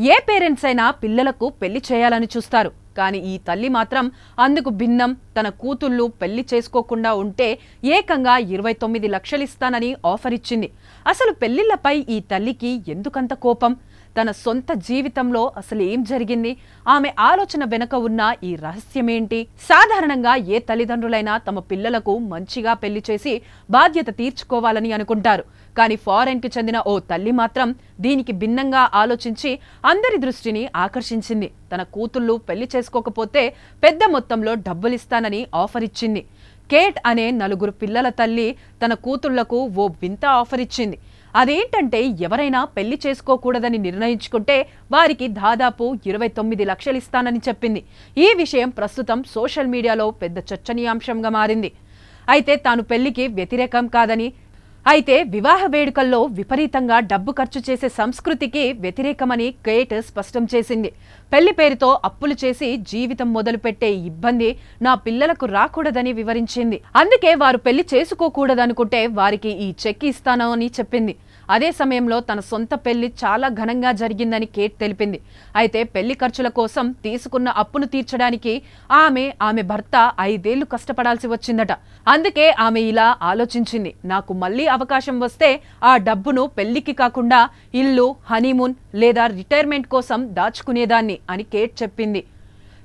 ఏ parents అయినా పిల్లలకు పెళ్లి చేయాలని చూస్తారు. కానీ ఈ తల్లి మాత్రం అందుకు భిన్నం. తన కూతుళ్ళు పెళ్లి చేసుకోకుండా ఉంటే ఏకంగా 29 లక్షలు ఇస్తానని ఆఫర్ ఇచ్చింది. అసలు పెళ్లిళ్లపై ఈ తల్లికి ఎందుకంత కోపం? తన సొంత జీవితంలో అసలు ఏం జరిగింది? ఆమె ఆలోచన వెనుక ఉన్న ఈ రహస్యమేంటి? సాధారణంగా ఏ తల్లిదండ్రులైనా తమ పిల్లలకు మంచిగా పెళ్లి చేసి బాధ్యత తీర్చుకోవాలని అనుకుంటారు. కానీ ఫారెన్ కి చెందిన ఓ తల్లి మాత్రం దీనికి భిన్నంగా ఆలోచించి అందరి దృష్టిని ఆకర్షించింది. తన కూతుళ్ళు పెళ్లి చేసుకోకపోతే పెద్ద మొత్తంలో డబ్బులిస్తానని ఆఫర్ ఇచ్చింది. కేట్ అనే 4 పిల్లల తల్లి తన కూతుళ్లకు ఓ వింత ఆఫర్ ఇచ్చింది. అదేంటంటే ఎవరైనా పెళ్లి చేసుకోకూడదని నిర్ణయించుకుంటే వారికి దాదాపు 29 లక్షలు ఇస్తానని చెప్పింది. ఈ విషయం ప్రస్తుతం సోషల్ మీడియాలో పెద్ద చర్చనీయాంశంగా మారింది. అయితే తాను పెళ్లికి వ్యతిరేకం కాదని, అయితే వివాహ వేడుకల్లో విపరీతంగా డబ్బు ఖర్చు చేసే సంస్కృతికి వ్యతిరేకమని కేట్ స్పష్టం చేసింది. పెళ్లి పేరుతో అప్పులు చేసి జీవితం మొదలుపెట్టే ఇబ్బంది నా పిల్లలకు రాకూడదని వివరించింది. అందుకే వారు పెళ్లి చేసుకోకూడదనుకుంటే వారికి ఈ చెక్ ఇస్తాను అని చెప్పింది. అదే సమయంలో తన సొంత పెళ్లి చాలా ఘనంగా జరిగిందని కేట్ తెలిపింది. అయితే పెళ్లి ఖర్చుల కోసం తీసుకున్న అప్పును తీర్చడానికి ఆమె భర్త 5 ఏళ్లు కష్టపడాల్సి వచ్చిందట. అందుకే ఆమె ఇలా ఆలోచించింది, నాకు మళ్లీ అవకాశం వస్తే ఆ డబ్బును పెళ్లికి కాకుండా ఇల్లు, హనీమూన్ లేదా రిటైర్మెంట్ కోసం దాచుకునేదాన్ని అని కేట్ చెప్పింది.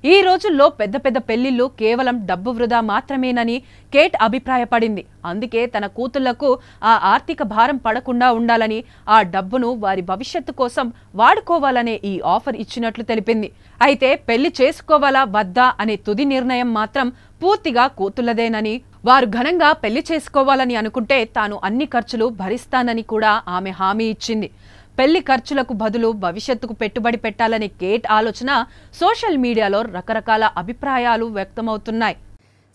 ఈ రోజుల్లో పెద్ద పెద్ద పెళ్లిళ్లు కేవలం డబ్బు వృధా మాత్రమేనని కేట్ అభిప్రాయపడింది. అందుకే తన కూతుళ్లకు ఆ ఆర్థిక భారం పడకుండా ఉండాలని, ఆ డబ్బును వారి భవిష్యత్తు కోసం వాడుకోవాలనే ఈ ఆఫర్ ఇచ్చినట్లు తెలిపింది. అయితే పెళ్లి చేసుకోవాలా వద్దా అనే తుది నిర్ణయం మాత్రం పూర్తిగా కూతుళ్లదేనని, వారు ఘనంగా పెళ్లి చేసుకోవాలని అనుకుంటే తాను అన్ని ఖర్చులు భరిస్తానని కూడా ఆమె హామీ ఇచ్చింది. పెళ్లి ఖర్చులకు బదులు భవిష్యత్తుకు పెట్టుబడి పెట్టాలనే కేట్ ఆలోచన సోషల్ మీడియాలో రకరకాల అభిప్రాయాలు వ్యక్తమవుతున్నాయి.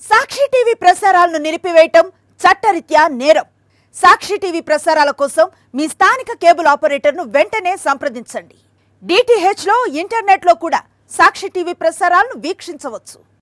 సాక్షి టీవీ ప్రసారాలను నిలిపివేయటం చట్టరీత్యా నేరం. సాక్షి టీవీ ప్రసారాల కోసం మీ స్థానిక కేబుల్ ఆపరేటర్ను వెంటనే సంప్రదించండి. DTH లో, ఇంటర్నెట్ లో కూడా సాక్షి టీవీ ప్రసారాలను వీక్షించవచ్చు.